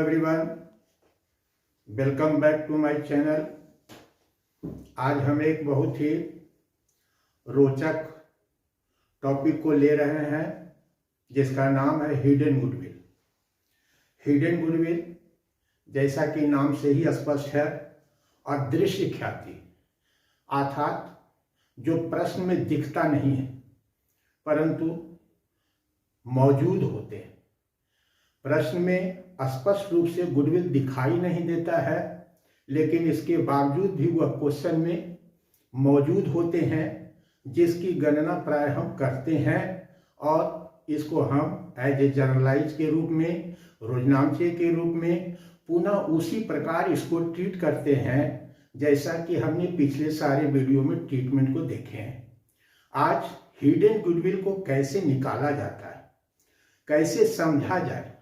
Everyone, welcome back to my channel. आज हम एक बहुत ही रोचक टॉपिक को ले रहे हैं जिसका नाम है हिडन गुडविल। हिडन गुडविल जैसा कि नाम से ही स्पष्ट है, अदृश्य ख्याति, अर्थात जो प्रश्न में दिखता नहीं है परंतु मौजूद होते हैं। प्रश्न में स्पष्ट रूप से गुडविल दिखाई नहीं देता है, लेकिन इसके बावजूद भी वह क्वेश्चन में मौजूद होते हैं, जिसकी गणना प्राय हम करते हैं और इसको हम एज ए जनरलाइज के रूप में, रोजनामचे के रूप में पुनः उसी प्रकार इसको ट्रीट करते हैं जैसा कि हमने पिछले सारे वीडियो में ट्रीटमेंट को देखे हैं। आज हिडन गुडविल को कैसे निकाला जाता है, कैसे समझा जाए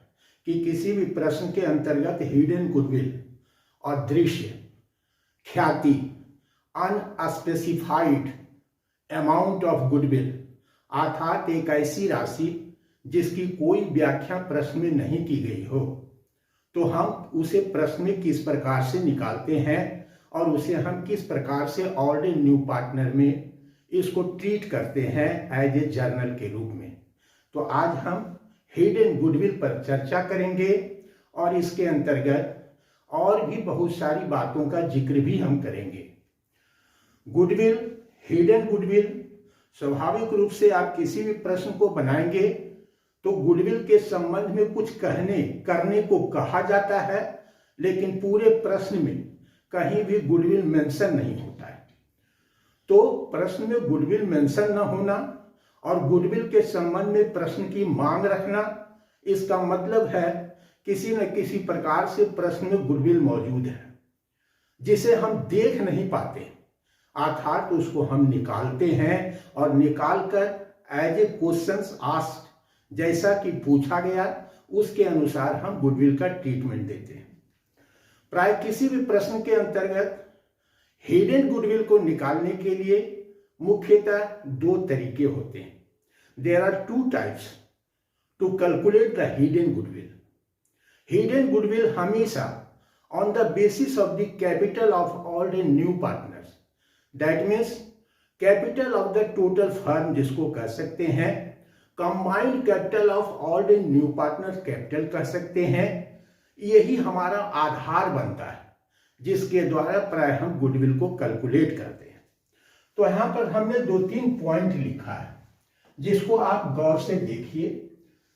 कि किसी भी प्रश्न के अंतर्गत हिडन गुडविल, अदृश्य ख्याति, अनस्पेसिफाइड अमाउंट ऑफ गुडविल, अर्थात एक ऐसी राशि जिसकी कोई व्याख्या प्रश्न में नहीं की गई हो, तो हम उसे प्रश्न में किस प्रकार से निकालते हैं और उसे हम किस प्रकार से ऑड एंड न्यू पार्टनर में इसको ट्रीट करते हैं एज ए जर्नल के रूप में। तो आज हम हिडन गुडविल पर चर्चा करेंगे और इसके अंतर्गत और भी बहुत सारी बातों का जिक्र भी हम करेंगे। गुडविल, हिडन गुडविल, स्वाभाविक रूप से आप किसी भी प्रश्न को बनाएंगे तो गुडविल के संबंध में कुछ करने को कहा जाता है, लेकिन पूरे प्रश्न में कहीं भी गुडविल मेंशन नहीं होता है। तो प्रश्न में गुडविल मेंशन न होना और गुडविल के संबंध में प्रश्न की मांग रखना, इसका मतलब है किसी न किसी प्रकार से प्रश्न में गुडविल मौजूद है जिसे हम देख नहीं पाते, अर्थात उसको हम निकालते हैं और निकालकर एज ए क्वेश्चंस आस्क्ड, जैसा कि पूछा गया उसके अनुसार हम गुडविल का ट्रीटमेंट देते हैं। प्राय किसी भी प्रश्न के अंतर्गत हिडन गुडविल को निकालने के लिए मुख्यतः दो तरीके होते हैं। There are two types to calculate the hidden goodwill. Hidden goodwill हमेशा on the basis of the capital of old and new partners. That means capital of the total firm जिसको कह सकते हैं, combined capital of old and new partners capital कह सकते हैं। यही हमारा आधार बनता है जिसके द्वारा प्राय हम गुडविल को कैलकुलेट करते हैं। तो यहाँ पर हमने 2-3 पॉइंट लिखा है जिसको आप गौर से देखिए,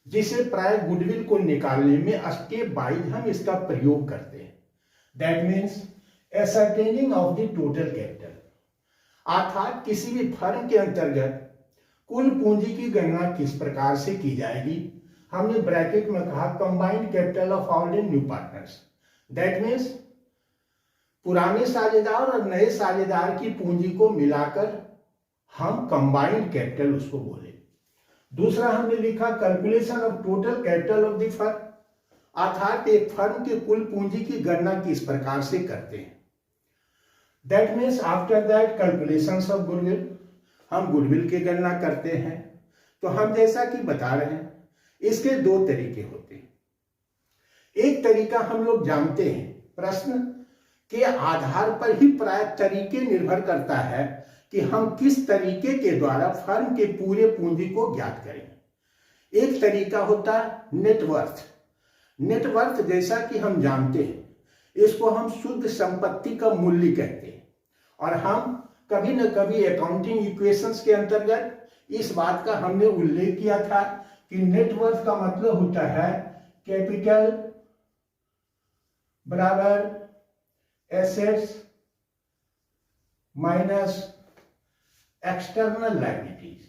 जिसे प्राय गुडविल को निकालने में स्टेप वाइज हम इसका प्रयोग करते हैं। That means ascertaining of the total capital, अर्थात किसी भी फर्म के अंतर्गत कुल पूंजी की गणना किस प्रकार से की जाएगी। हमने ब्रैकेट में कहा combined capital of all and new partners. That means पुराने साझेदार और नए साझेदार की पूंजी को मिलाकर हम कंबाइंड कैपिटल उसको बोले। दूसरा हमने लिखा calculation of total capital of the firm, अर्थात एक फर्म के कुल पूंजी की गणना किस प्रकार से करते हैं। That means after that calculations of goodwill, हम गुडविल की गणना करते हैं। तो हम जैसा कि बता रहे हैं, इसके दो तरीके होते हैं। एक तरीका हम लोग जानते हैं, प्रश्न के आधार पर ही प्राय तरीके निर्भर करता है कि हम किस तरीके के द्वारा फर्म के पूरे पूंजी को ज्ञात करें। एक तरीका होता है नेटवर्थ। नेटवर्थ जैसा कि हम जानते हैं, इसको हम शुद्ध संपत्ति का मूल्य कहते हैं और हम कभी न कभी अकाउंटिंग इक्वेशंस के अंतर्गत इस बात का हमने उल्लेख किया था कि नेटवर्थ का मतलब होता है कैपिटल बराबर एसेट्स माइनस एक्सटर्नल लायबिलिटीज।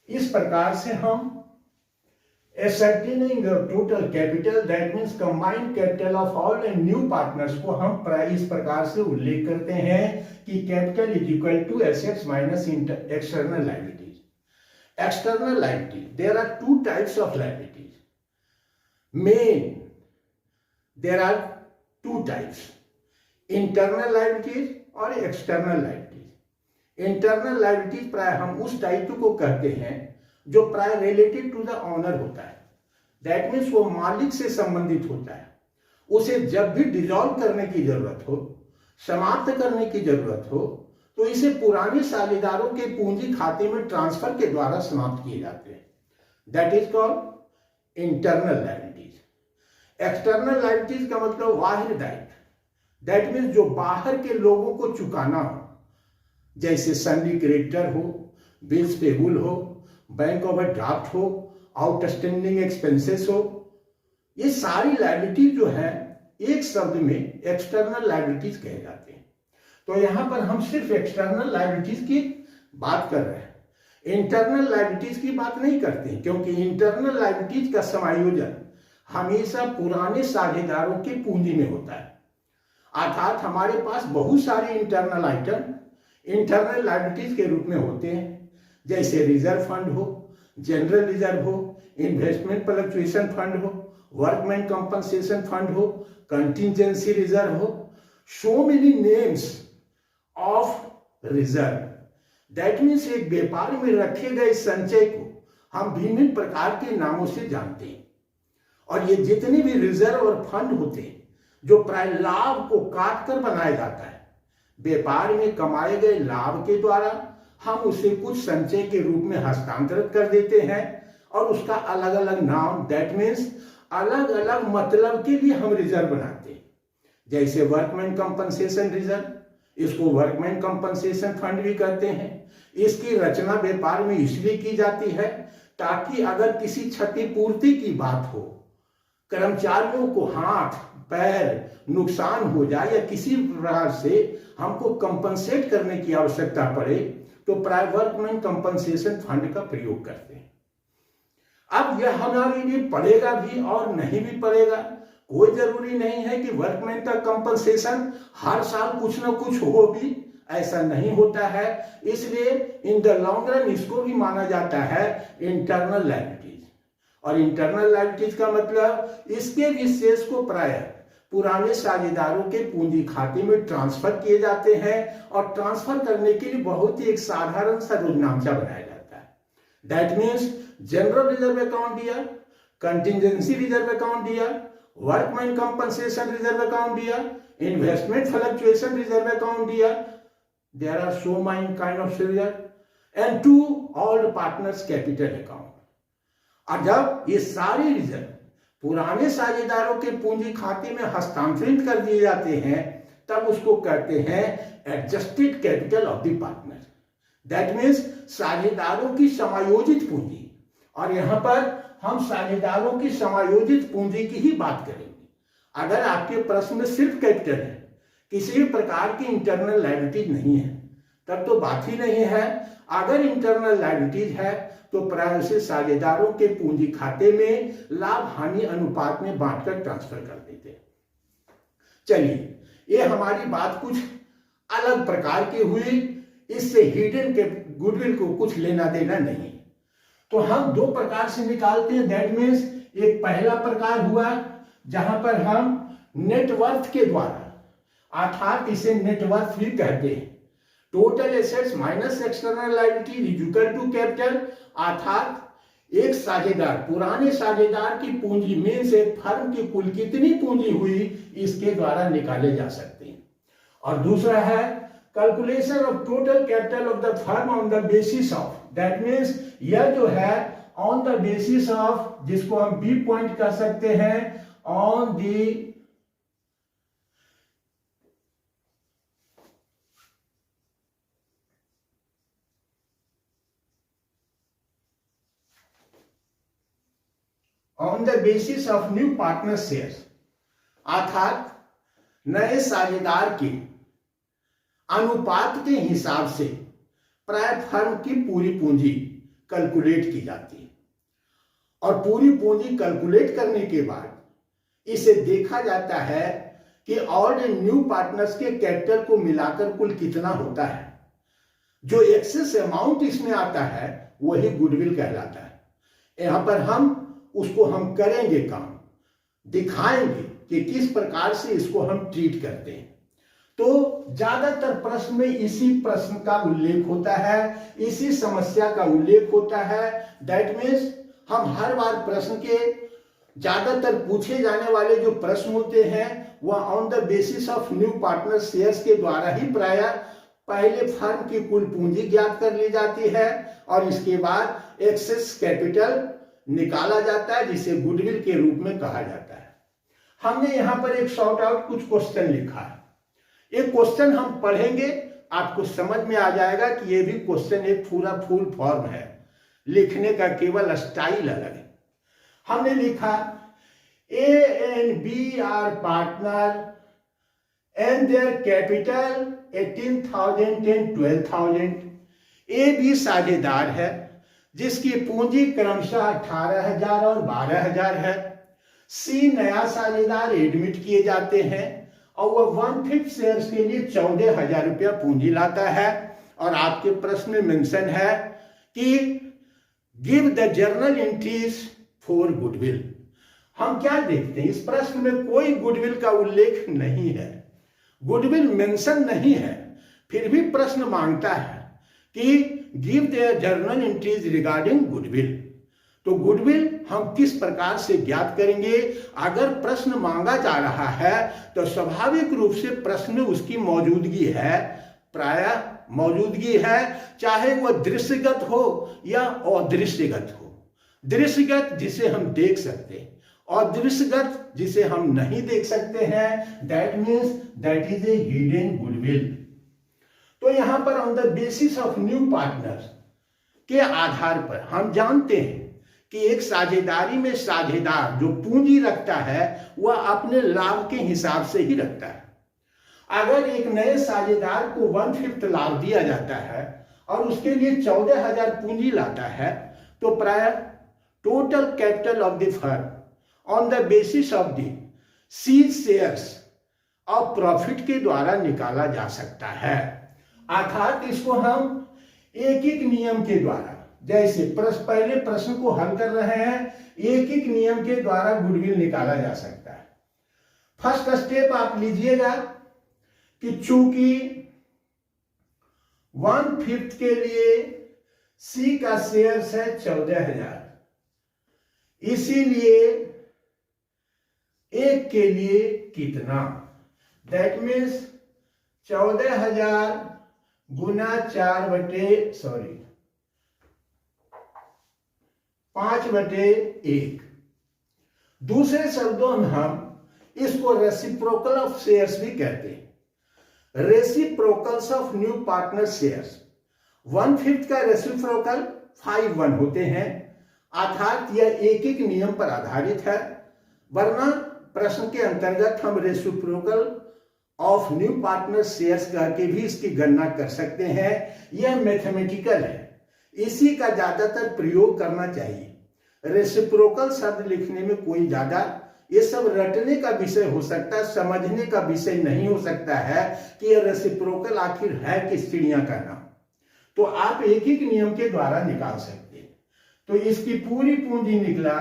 इस प्रकार से हम ascertaining the total capital, that means combined capital of all and new partners को हम प्राय इस प्रकार से उल्लेख करते हैं कि capital is equal to assets minus external liabilities. External liability, there are 2 types of liabilities. Main, there are 2 types, internal liabilities और external liabilities. इंटरनल लायबिलिटीज प्राय हम उस दायित्व को कहते हैं जो प्राय रिलेटेड टू द ऑनर होता है। दैट मीन्स वो मालिक से संबंधित होता है। उसे जब भी डिसॉल्व करने की जरूरत हो, समाप्त करने की जरूरत हो, तो इसे पुराने साझेदारों के पूंजी खाते में ट्रांसफर के द्वारा समाप्त किए जाते हैं। That is called internal liabilities. External liabilities का मतलब बाहरी दायित्व। दैट मीन्स जो बाहर के लोगों को चुकाना हो, जैसे सन्डी क्रेडिटर हो, बिल्स पेबल हो, बैंक ओवरड्राफ्ट हो, आउटस्टैंडिंग एक्सपेंसेस हो, ये सारी लायबिलिटीज जो है एक शब्द में एक्सटर्नल लायबिलिटीज कहे जाते हैं। तो यहां पर हम सिर्फ एक्सटर्नल लायबिलिटीज की बात कर रहे हैं, इंटरनल लायबिलिटीज की बात नहीं करते हैं, क्योंकि इंटरनल लायबिलिटीज का समायोजन हमेशा पुराने साझेदारों की पूंजी में होता है। अर्थात हमारे पास बहुत सारे इंटरनल आइटम इंटरनल लायबिलिटीज के रूप में होते हैं, जैसे रिजर्व फंड हो, जनरल रिजर्व हो, इन्वेस्टमेंट फ्लक्चुएशन फंड हो, वर्कमैन कंपनसेशन फंड हो, कंटिजेंसी रिजर्व हो, so many names of reserve. That means एक व्यापार में रखे गए संचय को हम भिन्न प्रकार के नामों से जानते हैं। और ये जितने भी रिजर्व और फंड होते हैं जो प्राय लाभ को काट कर बनाया जाता है, व्यापार में कमाए गए लाभ के द्वारा हम उसे कुछ संचय के रूप में हस्तांतरित कर देते हैं और उसका अलग अलग नाम, दैट मीन्स अलग अलग मतलब के लिए हम रिजर्व बनाते हैं। जैसे वर्कमैन कंपनसेशन रिजर्व, इसको वर्कमैन कंपनसेशन फंड भी कहते हैं। इसकी रचना व्यापार में इसलिए की जाती है ताकि अगर किसी क्षतिपूर्ति की बात हो, कर्मचारियों को हाथ पैर नुकसान हो जाए या किसी प्रकार से हमको कंपनसेट करने की आवश्यकता पड़े, तो प्राय वर्कमैन कंपनसेशन फंड का प्रयोग करते हैं। अब यह हमारे लिए पड़ेगा भी और नहीं भी पड़ेगा, कोई जरूरी नहीं है कि वर्कमैन का कंपनसेशन हर साल कुछ ना कुछ हो भी, ऐसा नहीं होता है। इसलिए इन द लॉन्ग रन इसको भी माना जाता है इंटरनल लायबिलिटीज। और इंटरनल लायबिलिटीज का मतलब इसके विशेष को प्राय पुराने साझेदारों के पूंजी खाते में ट्रांसफर किए जाते हैं, और ट्रांसफर करने के लिए बहुत ही एक साधारण सा रोजनामचा बनाया जाता है। That means general reserve account दिया, कंटिजेंसी रिजर्व अकाउंट दिया, वर्कमैन कंपनसेशन रिजर्व अकाउंट दिया, इन्वेस्टमेंट फ्लक्चुएशन रिजर्व अकाउंट दिया, there are so many kind of reserve, and 2 old partners capital account. और जब ये सारे रिजर्व पुराने साझेदारों के पूंजी खाते में हस्तांतरित कर दिए जाते हैं, तब उसको कहते हैं adjusted capital of the partner. That means साझेदारों की समायोजित पूंजी। और यहां पर हम साझेदारों की समायोजित पूंजी की ही बात करेंगे। अगर आपके प्रश्न में सिर्फ कैपिटल है, किसी भी प्रकार की इंटरनल लायबिलिटीज नहीं है, तब तो बात ही नहीं है। अगर इंटरनल लायबिलिटीज है तो प्राय से साझेदारों के पूंजी खाते में लाभ हानि अनुपात में बांटकर ट्रांसफर कर देते हैं। चलिए, ये हमारी बात कुछ अलग प्रकार की हुई, इससे हिडन के गुडविल को कुछ लेना देना नहीं। तो हम 2 प्रकार से निकालते हैं। दैट मीन्स एक पहला प्रकार हुआ जहां पर हम नेटवर्थ के द्वारा, अर्थात इसे नेटवर्थ भी कहते हैं, total assets minus external liability is equal to capital, अर्थात एक साझेदार, पुराने साझेदार की पूंजी में से फर्म की कुल कितनी पूंजी हुई, इसके द्वारा निकाले जा सकते हैं। और दूसरा है calculation of total capital of the firm on the basis of, that means यह जो है ऑन द बेसिस ऑफ, जिसको हम बी पॉइंट कह सकते हैं, on the on the basis of new partner shares, अर्थात नए साझेदार के अनुपात के हिसाब से प्राय फर्म की पूरी पूंजी कैलकुलेट की जाती है। और पूरी पूंजी कैलकुलेट करने के बाद इसे देखा जाता है कि ओल्ड एंड न्यू पार्टनर्स के कैपिटल को मिलाकर कुल कितना होता है। जो एक्सेस अमाउंट इसमें आता है वही गुडविल कहलाता है। यहां पर हम उसको हम करेंगे काम, दिखाएंगे कि किस प्रकार से इसको हम ट्रीट करते हैं। तो ज्यादातर प्रश्न में इसी प्रश्न का उल्लेख होता है, इसी समस्या का उल्लेख होता है। दैट मीन्स हम हर बार प्रश्न के ज्यादातर पूछे जाने वाले जो प्रश्न होते हैं वह on the basis of new partner shares के द्वारा ही प्रायः पहले फर्म की कुल पूंजी ज्ञात कर ली जाती है और इसके बाद एक्सेस कैपिटल निकाला जाता है जिसे गुडविल के रूप में कहा जाता है। हमने यहां पर एक शॉर्ट आउट कुछ क्वेश्चन लिखा है। एक क्वेश्चन हम पढ़ेंगे, आपको समझ में आ जाएगा कि ये भी क्वेश्चन एक पूरा फुल फॉर्म है, लिखने का केवल स्टाइल अलग है। हमने लिखा A and B are partner and their capital 18,000 and 12,000। A B साझेदार है जिसकी पूंजी क्रमशः 18,000 और 12,000 है। सी नया साझेदार एडमिट किए जाते हैं और वह 1/5 शेयर्स के लिए 14,000 रुपया पूंजी लाता है और आपके प्रश्न में मेंशन है कि give the journal entries for goodwill. हम क्या देखते हैं, इस प्रश्न में कोई गुडविल का उल्लेख नहीं है, गुडविल मेंशन नहीं है, फिर भी प्रश्न मांगता है कि give the journal entries regarding goodwill. तो गुडविल हम किस प्रकार से ज्ञात करेंगे? अगर प्रश्न मांगा जा रहा है तो स्वाभाविक रूप से प्रश्न में उसकी मौजूदगी है, प्रायः मौजूदगी है, चाहे वह दृश्यगत हो या अदृश्यगत हो। दृश्यगत जिसे हम देख सकते हैं और दृश्यगत जिसे हम नहीं देख सकते हैं, that means that is a hidden goodwill. तो यहां पर on the basis of new partners के आधार पर हम जानते हैं कि एक साझेदारी में साझेदार जो पूंजी रखता है वह अपने लाभ के हिसाब से ही रखता है। अगर एक नए साझेदार को 1/5 लाभ दिया जाता है और उसके लिए 14,000 पूंजी लाता है तो प्राय total capital of the firm on the basis of the C's shares of profit के द्वारा निकाला जा सकता है। अर्थात इसको हम एक एक नियम के द्वारा, जैसे पहले प्रश्न को हल कर रहे हैं, एक एक नियम के द्वारा गुडविल निकाला जा सकता है। फर्स्ट स्टेप आप लीजिएगा कि चूंकि 1/5 के लिए सी का शेयर्स है 14,000, इसीलिए एक के लिए कितना, दैट मीन्स 14,000 गुना 5/1। दूसरे शब्दों में हम इसको रेसिप्रोकल ऑफ शेयर्स भी कहते हैं। Reciprocals of new partner shares 1/5 का रेसिप्रोकल 5/1 होते हैं, अर्थात यह एक एक नियम पर आधारित है। वरना प्रश्न के अंतर्गत हम reciprocal of new partner shares कह के भी इसकी गणना कर सकते हैं। यह मैथमेटिकल है, इसी का ज्यादातर प्रयोग करना चाहिए। रेसिप्रोकल शब्द लिखने में कोई ज्यादा ये सब रटने का विषय हो सकता है, समझने का विषय नहीं हो सकता है कि यह रेसिप्रोकल आखिर है किस चिड़िया का नाम। तो आप एक एक नियम के द्वारा निकाल सकते हैं। तो इसकी पूरी पूंजी निकला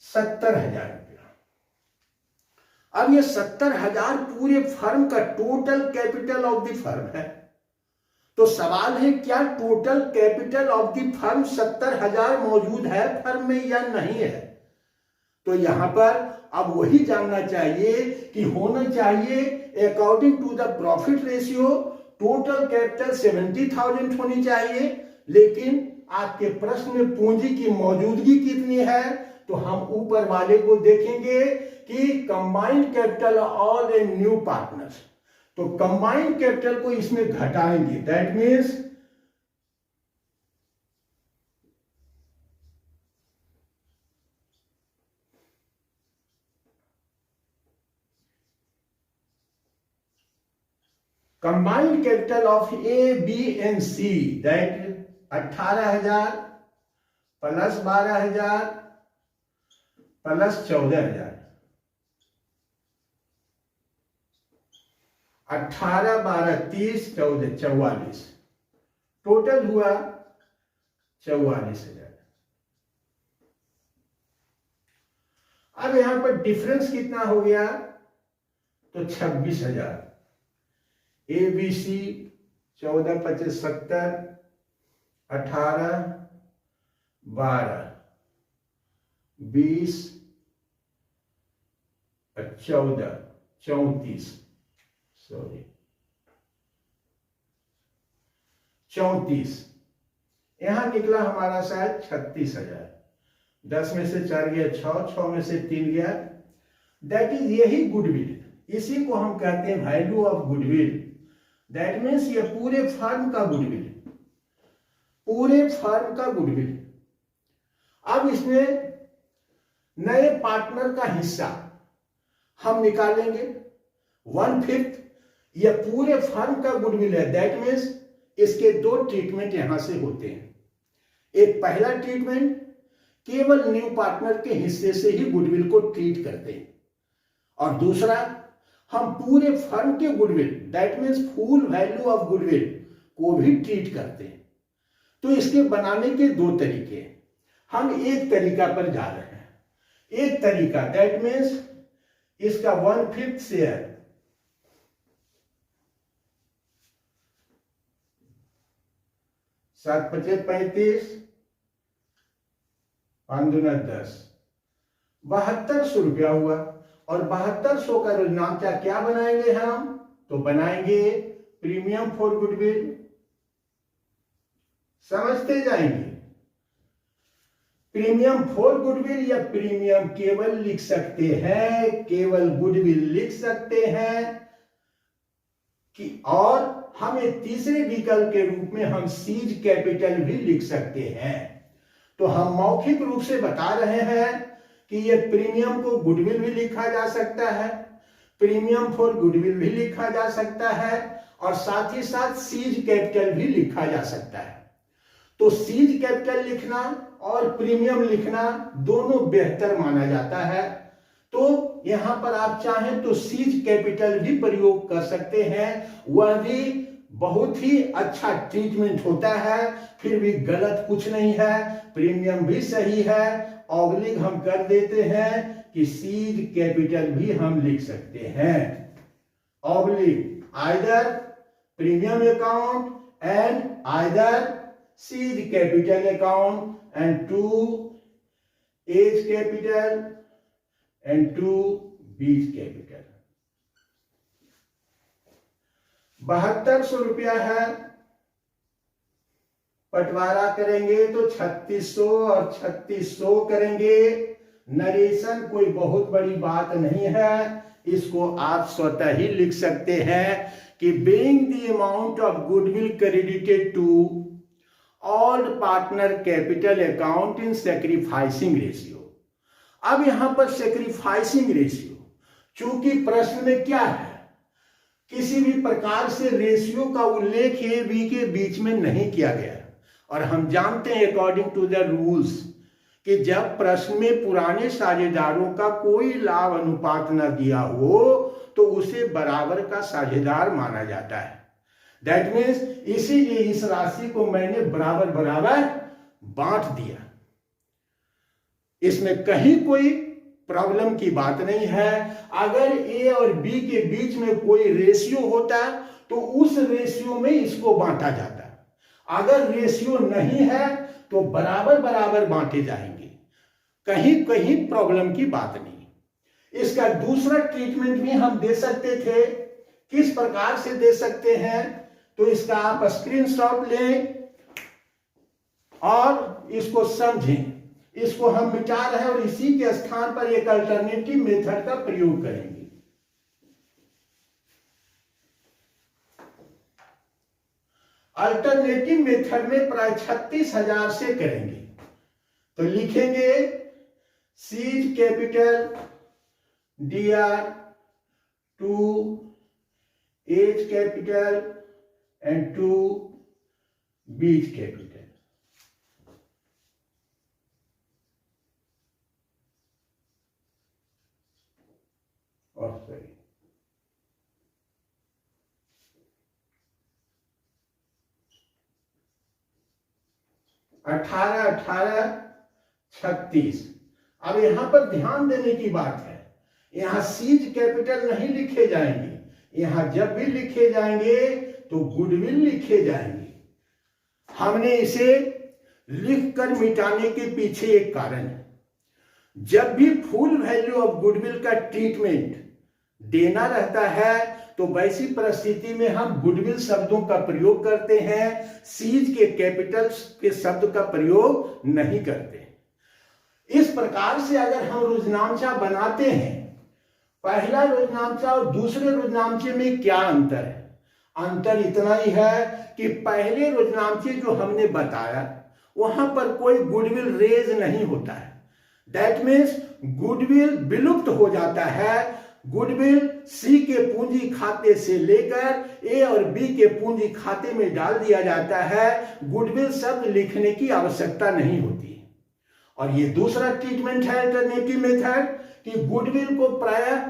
70,000 रुपया। अब ये 70,000 पूरे फर्म का total capital of the firm है। तो सवाल है क्या total capital of the firm 70,000 मौजूद है फर्म में या नहीं है? तो यहां पर अब वही जानना चाहिए कि होना चाहिए according to the profit ratio total capital 70,000 होनी चाहिए। लेकिन आपके प्रश्न में पूंजी की मौजूदगी कितनी है? तो हम ऊपर वाले को देखेंगे कि combined capital all a new partners, तो कंबाइंड कैपिटल को इसमें घटाएंगे, that means combined capital of A B and C that 18,000 plus 12,000 plus 14,000, 18, 12, 30, 14, 44, total हुआ 44,000। अब यहां पर डिफरेंस कितना हो गया? तो 26,000। ABC 14 25 70, 18 12 20 14 34, सॉरी 34, यहां निकला हमारा शायद 36,000। 10 में से 4 गया 6, 6 में से 3 गया, दैट इज यही गुडविल। इसी को हम कहते हैं value of goodwill. That means ये पूरे फर्म का गुडविल, पूरे फर्म का गुडविल। अब इसमें नए पार्टनर का हिस्सा हम निकालेंगे 1/5। यह पूरे फर्म का गुडविल है। दैट मीन्स इसके 2 ट्रीटमेंट यहां से होते हैं। एक पहला ट्रीटमेंट केवल न्यू पार्टनर के हिस्से से ही गुडविल को ट्रीट करते हैं, और दूसरा हम पूरे फर्म के goodwill, that means full value of goodwill को भी ट्रीट करते हैं। तो इसके बनाने के 2 तरीके हैं। हम एक तरीका पर जा रहे हैं। एक तरीका दैट मीन्स इसका 1/5 शेयर, 7 25 35, 5 दूना 10, 7200 रुपया हुआ। और 7200 का नाम क्या बनाएंगे हम? तो बनाएंगे प्रीमियम फॉर गुडविल। समझते जाएंगे। प्रीमियम फॉर गुडविल या प्रीमियम केवल लिख सकते हैं, केवल गुडविल लिख सकते हैं कि, और हम एक तीसरे विकल्प के रूप में हम सीज कैपिटल भी लिख सकते हैं। तो हम मौखिक रूप से बता रहे हैं कि ये प्रीमियम को गुडविल भी लिखा जा सकता है, प्रीमियम फॉर गुडविल भी लिखा जा सकता है, और साथ ही साथ सीज कैपिटल भी लिखा जा सकता है। तो सीज कैपिटल लिखना और प्रीमियम लिखना दोनों बेहतर माना जाता है। तो यहां पर आप चाहें तो सीज कैपिटल भी प्रयोग कर सकते हैं, वह भी बहुत ही अच्छा ट्रीटमेंट होता है, फिर भी गलत कुछ नहीं है। प्रीमियम भी सही है। ऑब्लिक हम कर देते हैं कि सीज कैपिटल भी हम लिख सकते हैं। Oblique either premium account and either C's capital account and to A's capital and to B's capital. 7200 रुपया है, बंटवारा करेंगे तो 3600 और 3600 करेंगे। नरेशन कोई बहुत बड़ी बात नहीं है, इसको आप स्वतः ही लिख सकते हैं कि being the amount of goodwill credited to all partner capital account in sacrificing ratio। अब यहां पर सैक्रिफाइसिंग रेशियो, चूंकि प्रश्न में क्या है, किसी भी प्रकार से रेशियो का उल्लेख ए बी के बीच में नहीं किया गया, और हम जानते हैं अकॉर्डिंग टू द रूल्स कि जब प्रश्न में पुराने साझेदारों का कोई लाभ अनुपात न दिया हो तो उसे बराबर का साझेदार माना जाता है। दैट मीन्स इसीलिए इस राशि को मैंने बराबर बराबर बांट दिया। इसमें कहीं कोई प्रॉब्लम की बात नहीं है। अगर ए और बी के बीच में कोई रेशियो होता तो उस रेशियो में इसको बांटा जाता। अगर रेशियो नहीं है तो बराबर बराबर बांटे जाएंगे, कहीं कहीं प्रॉब्लम की बात नहीं। इसका दूसरा ट्रीटमेंट भी हम दे सकते थे। किस प्रकार से दे सकते हैं? तो इसका आप स्क्रीनशॉट लें और इसको समझें। इसको हम मिटा रहे हैं और इसी के स्थान पर एक अल्टरनेटिव मेथड का प्रयोग करेंगे। अल्टरनेटिव मेथड में प्राय 36,000 से करेंगे। तो लिखेंगे C's capital DR to A's capital and to B's capital. और सही 18 18 36। अब यहां पर ध्यान देने की बात है, यहाँ सीज कैपिटल नहीं लिखे जाएंगे। यहाँ जब भी लिखे जाएंगे तो गुडविल लिखे जाएंगे। हमने इसे लिखकर मिटाने के पीछे एक कारण है। जब भी फुल वैल्यू ऑफ गुडविल का ट्रीटमेंट देना रहता है तो वैसी परिस्थिति में हम गुडविल शब्दों का प्रयोग करते हैं, सीज के कैपिटल के शब्द का प्रयोग नहीं करते। इस प्रकार से अगर हम रोजनामचा बनाते हैं, पहला रोजनामचा और दूसरे रोजनामचे में क्या अंतर है? अंतर इतना ही है कि पहले रोजनामचे जो हमने बताया वहां पर कोई गुडविल रेज नहीं होता है। दैट मीन्स गुडविल विलुप्त हो जाता है। गुडविल सी के पूंजी खाते से लेकर ए और बी के पूंजी खाते में डाल दिया जाता है। गुडविल शब्द लिखने की आवश्यकता नहीं होती। और ये दूसरा ट्रीटमेंट है, अल्टरनेटिव मेथड, कि गुडविल को प्रायः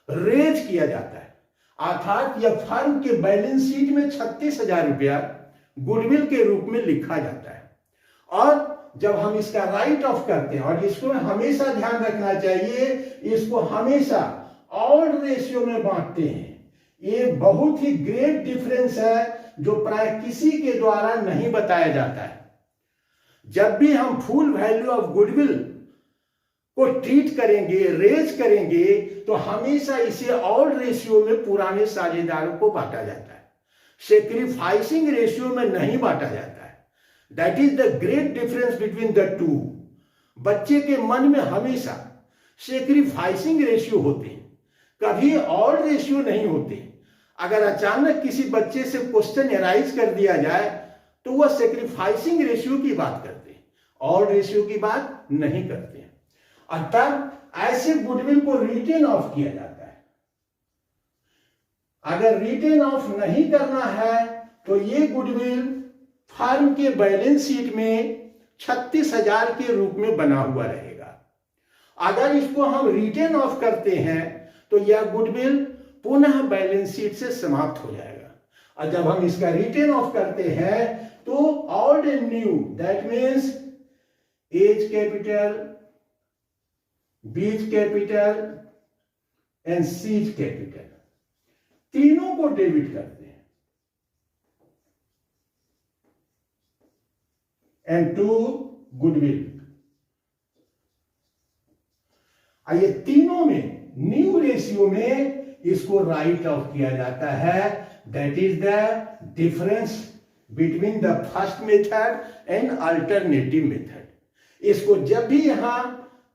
रेज किया जाता है, अर्थात यह फर्म के बैलेंस शीट में 36,000 रुपया गुडविल के रूप में लिखा जाता है। और जब हम इसका राइट ऑफ करते हैं, और इसको हमेशा ध्यान रखना चाहिए, इसको हमेशा ऑड रेशियो में बांटते हैं। ये बहुत ही ग्रेट डिफरेंस है जो प्राय किसी के द्वारा नहीं बताया जाता है। जब भी हम फुल वैल्यू ऑफ गुडविल को ट्रीट करेंगे, रेज करेंगे, तो हमेशा इसे ऑड रेशियो में पुराने साझेदारों को बांटा जाता है, सेक्रीफाइसिंग रेशियो में नहीं बांटा जाता है। That is the great difference between the two. बच्चे के मन में हमेशा सेक्रीफाइसिंग रेशियो होते हैं, कभी ऑड रेशियो नहीं होते। अगर अचानक किसी बच्चे से क्वेश्चन एराइज कर दिया जाए तो वह सेक्रीफाइसिंग रेशियो की बात करते हैं, ऑड रेशियो की बात नहीं करते हैं। अतः ऐसे गुडविल को रिटेन ऑफ किया जाता है। अगर रिटेन ऑफ नहीं करना है तो ये गुडविल फर्म के बैलेंस शीट में 36,000 के रूप में बना हुआ रहेगा। अगर इसको हम रिटेन ऑफ करते हैं तो यह गुडविल पुनः बैलेंस शीट से समाप्त हो जाएगा। और जब हम इसका रिटेन ऑफ करते हैं तो old and new, that means A's capital, B's capital and C's capital, तीनों को डेबिट करते हैं। एंड टू गुडविल, ये तीनों में न्यू रेशियो में इसको राइट ऑफ किया जाता है। That is the difference between the first method and alternative method. इसको जब भी यहां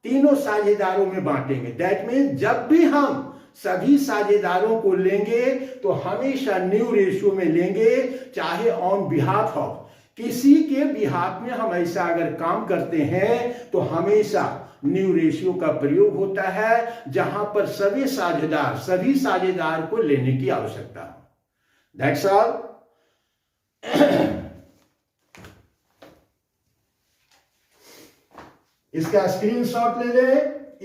तीनों साझेदारों में बांटेंगे, दैट मीन्स जब भी हम सभी साझेदारों को लेंगे तो हमेशा न्यू रेशियो में लेंगे, चाहे ऑन बिहाफ ऑफ किसी के बिहाफ में हम ऐसा अगर काम करते हैं तो हमेशा न्यू रेशियो का प्रयोग होता है, जहां पर सभी साझेदार को लेने की आवश्यकता हो। That's all. इसका स्क्रीनशॉट ले ले।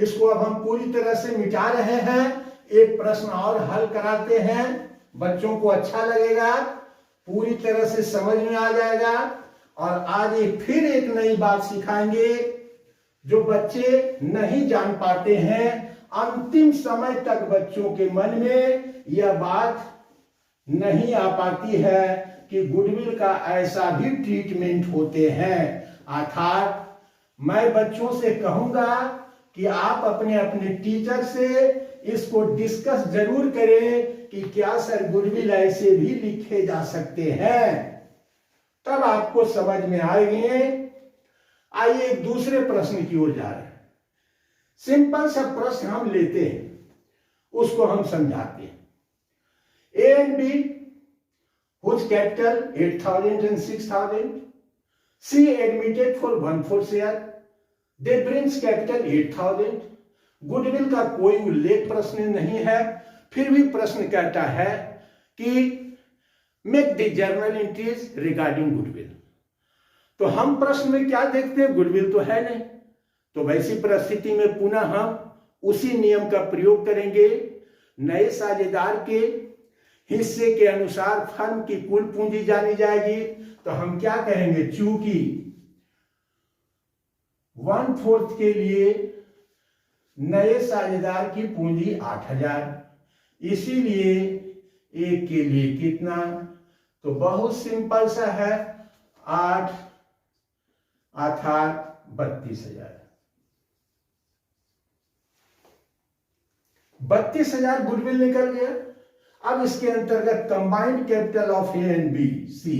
इसको अब हम पूरी तरह से मिटा रहे हैं। एक प्रश्न और हल कराते हैं, बच्चों को अच्छा लगेगा, पूरी तरह से समझ में आ जाएगा। और आज फिर एक नई बात सिखाएंगे जो बच्चे नहीं जान पाते हैं। अंतिम समय तक बच्चों के मन में यह बात नहीं आ पाती है कि गुडविल का ऐसा भी ट्रीटमेंट होते हैं। अर्थात मैं बच्चों से कहूंगा कि आप अपने अपने टीचर से इसको डिस्कस जरूर करें कि क्या सर गुडविल ऐसे भी लिखे जा सकते हैं, तब आपको समझ में आएंगे। आइए एक दूसरे प्रश्न की ओर जा रहे हैं। सिंपल सा प्रश्न हम लेते हैं, उसको हम समझाते हैं। A and B whose capital 8,000 and 6,000, C admitted for 1/4 share, they brings capital 8,000। Goodwill का कोई उल्लेख प्रश्न नहीं है, फिर भी प्रश्न कहता है कि make the journal entries regarding goodwill. तो हम प्रश्न में क्या देखते हैं, गुडविल तो है नहीं। तो वैसी परिस्थिति में पुनः हम उसी नियम का प्रयोग करेंगे। नए साझेदार के हिस्से के अनुसार फर्म की कुल पूंजी जानी जाएगी। तो हम क्या कहेंगे, चूंकि 1/4 के लिए नए साझेदार की पूंजी 8,000, इसीलिए एक के लिए कितना, तो बहुत सिंपल सा है, 8 अर्थात 32,000। 32,000 गुडविल निकल गया। अब इसके अंतर्गत combined capital of A and B C,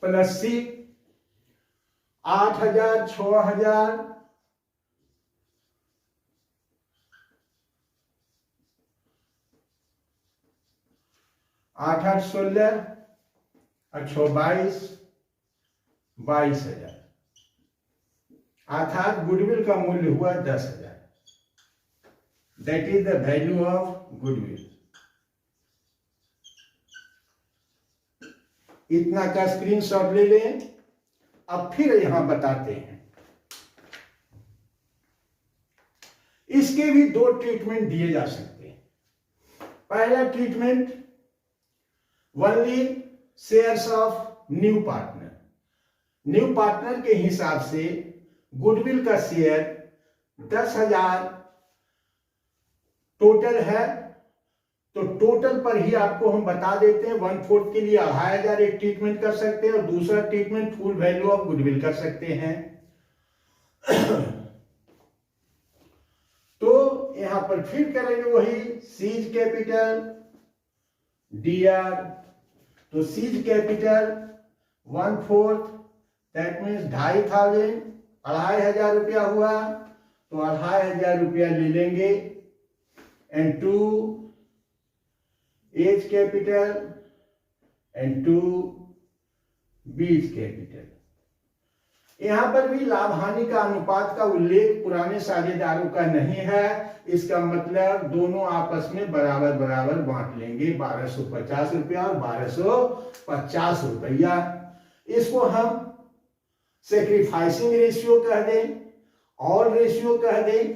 plus C 8,000, 6,000, 8 8 16, 22, 22,000, अर्थात गुडविल का मूल्य हुआ 10,000। That is the value of goodwill. इतना का स्क्रीनशॉट ले लें। अब फिर यहां बताते हैं, इसके भी दो ट्रीटमेंट दिए जा सकते हैं। पहला treatment, only shares of new partner. New partner के हिसाब से गुडविल का शेयर 10,000 टोटल है, तो टोटल पर ही आपको हम बता देते हैं 1/4 के लिए 2,500 एक ट्रीटमेंट कर सकते हैं और दूसरा treatment full value of goodwill कर सकते हैं। तो यहां पर फिर करेंगे वही सीज कैपिटल डीआर, तो सीज कैपिटल 1/4, दैट मीन्स 2,500, 2,500 रुपया हुआ, तो 2,500 रुपया ले लेंगे, एंड 2 एज कैपिटल एंड 2 बीज कैपिटल। यहां पर भी लाभ हानि का अनुपात का उल्लेख पुराने साझेदारों का नहीं है। इसका मतलब दोनों आपस में बराबर बराबर बांट लेंगे, 1,250 रुपया और 1,250 रुपया। इसको हम सेक्रीफाइसिंग रेशियो कह दें, ऑल रेशियो कह दें,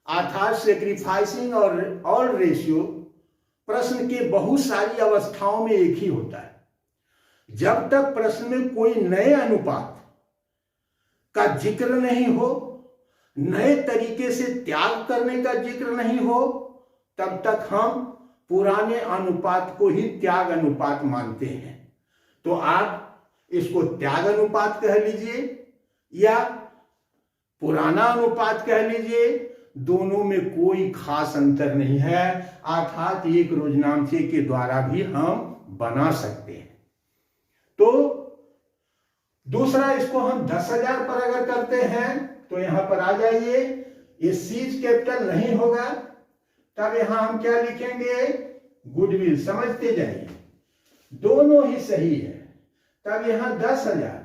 अर्थात सेक्रीफाइसिंग और ऑल रेशियो प्रश्न के बहुत सारी अवस्थाओं में एक ही होता है। जब तक प्रश्न में कोई नए अनुपात का जिक्र नहीं हो, नए तरीके से त्याग करने का जिक्र नहीं हो, तब तक हम पुराने अनुपात को ही त्याग अनुपात मानते हैं। तो आप इसको त्याग अनुपात कह लीजिए या पुराना अनुपात कह लीजिए, दोनों में कोई खास अंतर नहीं है, अर्थात एक रोजनामचे के द्वारा भी हम बना सकते हैं। तो दूसरा, इसको हम 10,000 पर अगर करते हैं तो यहां पर आ जाइए, ये सीज कैपिटल नहीं होगा, तब यहां हम क्या लिखेंगे, गुडविल। समझते जाइए, दोनों ही सही है। तब यहां 10,000,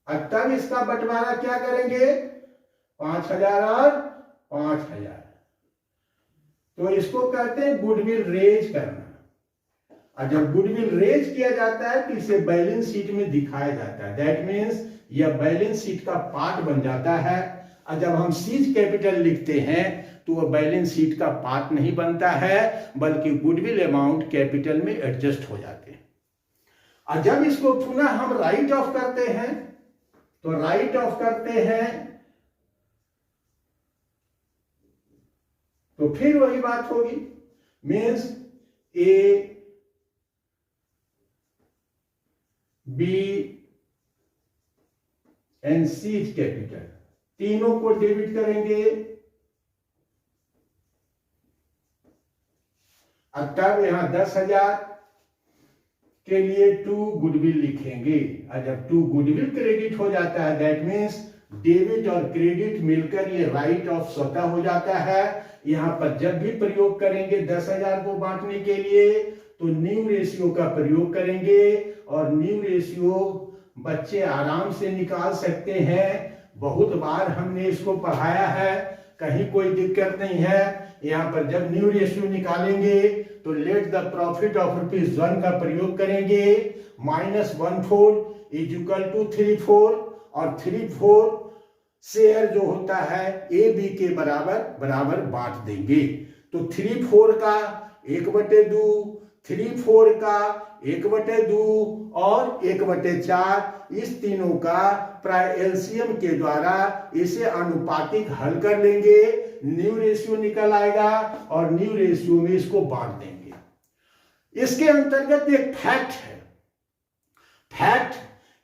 और तब इसका बंटवारा क्या करेंगे, 5,000 और 5,000। तो इसको कहते हैं गुडविल रेज करना। और जब गुडविल रेज किया जाता है तो इसे बैलेंस शीट में दिखाया जाता है, दैट मीन्स यह बैलेंस शीट का पार्ट बन जाता है। और जब हम सीज कैपिटल लिखते हैं तो वह बैलेंस शीट का पार्ट नहीं बनता है, बल्कि गुडविल अमाउंट कैपिटल में एडजस्ट हो जाते हैं। और जब इसको पुनः हम राइट ऑफ करते हैं, तो राइट ऑफ करते हैं तो फिर वही बात होगी, means A B and C's capital तीनों को डेबिट करेंगे, अब तब यहां 10,000 के लिए 2 गुडविल लिखेंगे। और जब 2 गुडविल क्रेडिट हो जाता है, दैट मीन्स डेबिट और क्रेडिट मिलकर ये राइट ऑफ स्वतः हो जाता है। यहां पर जब भी प्रयोग करेंगे 10,000 को बांटने के लिए तो न्यू रेशियो का प्रयोग करेंगे, और न्यू रेशियो बच्चे आराम से निकाल सकते हैं। बहुत बार हमने इसको पढ़ाया है, कहीं कोई दिक्कत नहीं है। यहां पर जब न्यू रेशियो निकालेंगे तो लेट द प्रॉफिट ऑफ ₹1 का प्रयोग करेंगे, -1/4 इज इक्वल टू 3/4, और 3/4 शेयर जो होता है ए बी के बराबर बराबर बांट देंगे। तो 3/4 का 1/2, 3/4 का, 1/2 और 1/4, इस तीनों का प्राय एलसीएम के द्वारा इसे अनुपातिक हल कर लेंगे, न्यू रेशियो निकल आएगा और न्यू रेशियो में इसको बांट देंगे। इसके अंतर्गत एक फैक्ट है, फैक्ट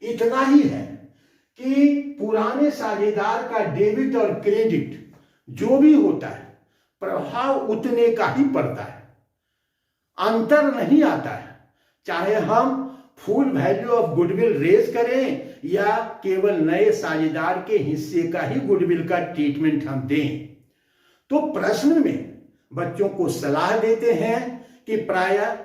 इतना ही है कि पुराने साझेदार का डेबिट और क्रेडिट जो भी होता है प्रभाव उतने का ही पड़ता है, अंतर नहीं आता है, चाहे हम full value of goodwill raise करें या केवल नए साझेदार के हिस्से का ही गुडविल का ट्रीटमेंट हम दें। तो प्रश्न में बच्चों को सलाह देते हैं कि प्रायः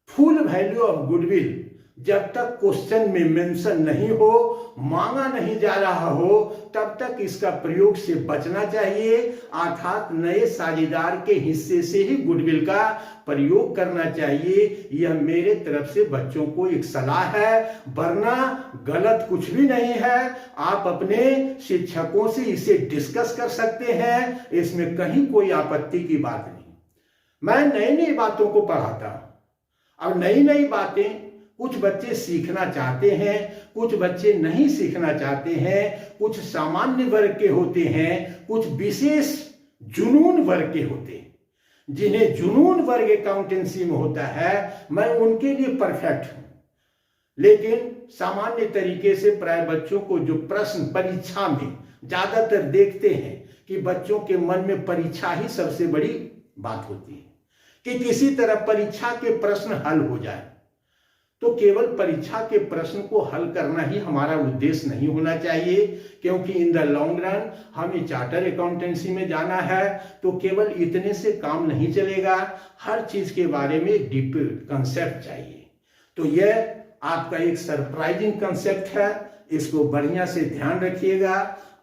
फुल वैल्यू ऑफ गुडविल जब तक क्वेश्चन में मेंशन नहीं हो, मांगा नहीं जा रहा हो, तब तक इसका प्रयोग से बचना चाहिए, अर्थात नए साझेदार के हिस्से से ही गुडविल का प्रयोग करना चाहिए। यह मेरे तरफ से बच्चों को एक सलाह है, वरना गलत कुछ भी नहीं है। आप अपने शिक्षकों से इसे डिस्कस कर सकते हैं, इसमें कहीं कोई आपत्ति की बात नहीं। मैं नई नई बातों को पढ़ाता हूं, और नई नई बातें कुछ बच्चे सीखना चाहते हैं, कुछ बच्चे नहीं सीखना चाहते हैं, कुछ सामान्य वर्ग के होते हैं, कुछ विशेष जुनून वर्ग के होते हैं। जिन्हें जुनून वर्ग अकाउंटेंसी में होता है, मैं उनके लिए परफेक्ट हूं। लेकिन सामान्य तरीके से प्राय बच्चों को जो प्रश्न परीक्षा में ज्यादातर देखते हैं कि बच्चों के मन में परीक्षा ही सबसे बड़ी बात होती है कि किसी तरह परीक्षा के प्रश्न हल हो जाए। तो केवल परीक्षा के प्रश्न को हल करना ही हमारा उद्देश्य नहीं होना चाहिए, क्योंकि इन द लॉन्ग रन हमें चार्टर अकाउंटेंसी में जाना है। तो केवल इतने से काम नहीं चलेगा, हर चीज के बारे में एक डीप कंसेप्ट चाहिए। तो यह आपका एक सरप्राइजिंग कंसेप्ट है, इसको बढ़िया से ध्यान रखिएगा।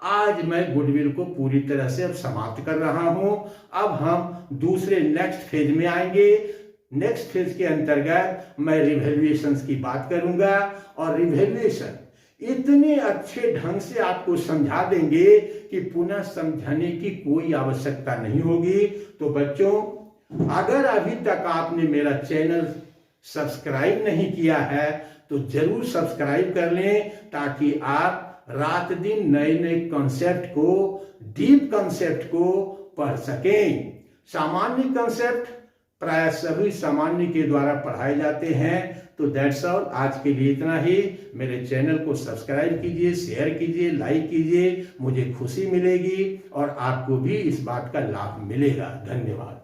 आज मैं गुडविल को पूरी तरह से अब समाप्त कर रहा हूं। अब हम दूसरे नेक्स्ट फेज में आएंगे। नेक्स्ट फेज के अंतर्गत मैं रिवैल्यूएशंस की बात करूंगा, और रिवैल्यूएशन इतने अच्छे ढंग से आपको समझा देंगे कि पुनः समझाने की कोई आवश्यकता नहीं होगी। तो बच्चों, अगर अभी तक आपने मेरा चैनल सब्सक्राइब नहीं किया है तो जरूर सब्सक्राइब कर लें, ताकि आप रात दिन नए नए कॉन्सेप्ट को, डीप कॉन्सेप्ट को पढ़ सकें। सामान्य कॉन्सेप्ट प्राय सभी सामान्य के द्वारा पढ़ाए जाते हैं। तो दैट्स ऑल, आज के लिए इतना ही। मेरे चैनल को सब्सक्राइब कीजिए, शेयर कीजिए, लाइक कीजिए, मुझे खुशी मिलेगी और आपको भी इस बात का लाभ मिलेगा। धन्यवाद।